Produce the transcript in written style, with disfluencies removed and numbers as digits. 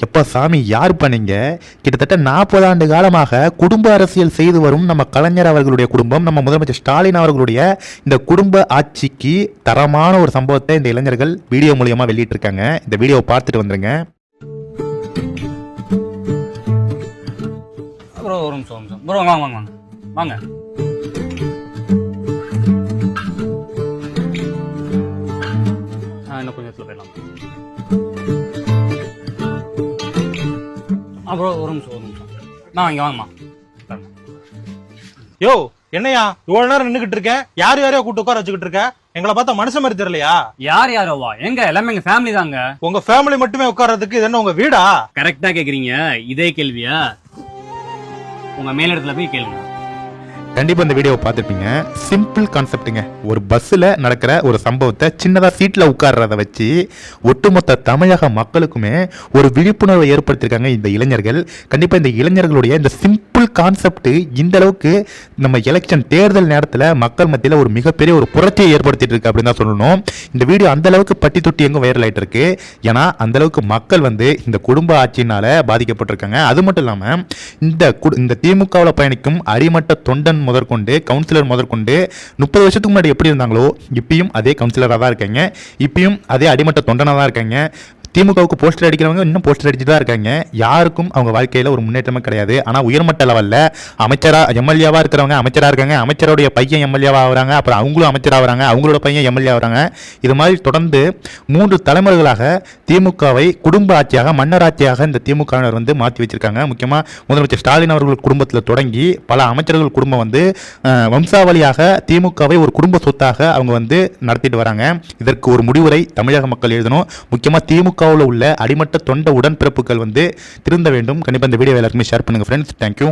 எப்போ சாமி யார் பண்ணீங்க? கிட்டத்தட்ட 40 ஆண்டு காலமாக குடும்ப அரசியல் செய்து வரும் நம்ம கலைஞர் அவர்களுடைய குடும்பம், நம்ம முதலமைச்சர் ஸ்டாலின் அவர்களுடைய இந்த குடும்ப ஆட்சிக்கு தரமான ஒரு சம்பவத்தை இந்த இளைஞர்கள் வீடியோ மூலியமா வெளியிட்டிருக்காங்க. இந்த வீடியோவை பார்த்துட்டு வந்துருங்க. ப்ரோ ஒரு நிமிஷம் ப்ரோ, வாங்க வாங்க வாங்க வாங்க. இன்னும் கொஞ்சம் இடத்துல போயிடலாம். ப்ரோ ஒரு நிமிஷம் நான் இங்கே வாங்கம்மா. யோ என்னையா இவ்வளவு நேரம் நின்னுகிட்டு இருக்கேன்? யார் யாரையோ கூட்டு உட்கார வச்சுக்கிட்டு இருக்க? எங்களை பார்த்தா மனுஷன் மாதிரி தெரியலையா? யார் யாரோவா? எங்க எல்லாமே எங்க ஃபேமிலி தாங்க. உங்க ஃபேமிலி மட்டுமே உட்கார்றதுக்கு இது என்ன உங்க வீடா? கரெக்டா கேக்குறீங்க. இதே கேள்வியா உங்க மேலிடத்துல போய் கேளுங்க. கண்டிப்பா இந்த வீடியோவை பார்த்துருப்பீங்க. சிம்பிள் கான்செப்டுங்க. ஒரு பஸ்ஸில் நடக்கிற ஒரு சம்பவத்தை சின்னதாக சீட்டில் உட்கார்றத வச்சு ஒட்டுமொத்த தமிழக மக்களுக்குமே ஒரு விழிப்புணர்வை ஏற்படுத்தியிருக்காங்க இந்த இளைஞர்கள். கண்டிப்பாக இந்த இளைஞர்களுடைய இந்த சிம்பிள் கான்செப்ட் இந்த அளவுக்கு நம்ம எலெக்ஷன் தேர்தல் நேரத்தில் மக்கள் மத்தியில் ஒரு மிகப்பெரிய ஒரு புரட்சியை ஏற்படுத்திட்டு இருக்கு அப்படின்னு தான் சொல்லணும். இந்த வீடியோ அந்த அளவுக்கு பட்டி தொட்டி எங்கும் வைரல் ஆகிட்டு இருக்கு. ஏன்னா அந்த அளவுக்கு மக்கள் இந்த குடும்ப ஆட்சியினால பாதிக்கப்பட்டிருக்காங்க. அது மட்டும் இல்லாமல் இந்த திமுகவில் பயணிக்கும் அடிமட்ட தொண்டன் முதற்கொண்டு கவுன்சிலர் முதற்கொண்டு 30 வருஷத்துக்கு முன்னாடி எப்படி இருந்தாங்களோ இப்பயும் அதே கவுன்சிலராக தான் இருக்காங்க. இப்பயும் அதே அடிமட்ட தொண்டனாக தான் இருக்காங்க. திமுகவுக்கு போஸ்டர் அடிக்கிறவங்க இன்னும் போஸ்டர் அடிச்சுட்டு தான் இருக்காங்க. யாருக்கும் அவங்க வாழ்க்கையில் ஒரு முன்னேற்றமே கிடையாது. ஆனால் உயர்மட்ட லெவலில் எம்எல்ஏவாக இருக்கிறவங்க அமைச்சராக இருக்காங்க. அமைச்சருடைய பையன் எம்எல்ஏவாக ஆகிறாங்க. அப்புறம் அவங்களும் அமைச்சராக ஆகிறாங்க. அவங்களோட பையன் எம்எல்ஏ ஆகிறாங்க. இது மாதிரி தொடர்ந்து 3 தலைமுறைகளாக திமுகவை குடும்ப ஆட்சியாக மன்னர் ஆட்சியாக இந்த திமுகவினர் மாற்றி வச்சிருக்காங்க. முக்கியமாக முதலமைச்சர் ஸ்டாலின் அவர்கள் குடும்பத்தில் தொடங்கி பல அமைச்சர்கள் குடும்பம் வம்சாவளியாக திமுகவை ஒரு குடும்ப சொத்தாக அவங்க நடத்திட்டு வராங்க. இதற்கு ஒரு முடிவுரை தமிழக மக்கள் எழுதணும். முக்கியமாக திமுக உள்ள அடிமட்ட தொண்ட உடன்பிறப்புகள் திருந்த வேண்டும். கண்டிப்பாக இந்த வீடியோ எல்லாருக்குமே ஷேர் பண்ணுங்க ஃப்ரெண்ட்ஸ். தேங்க்யூ.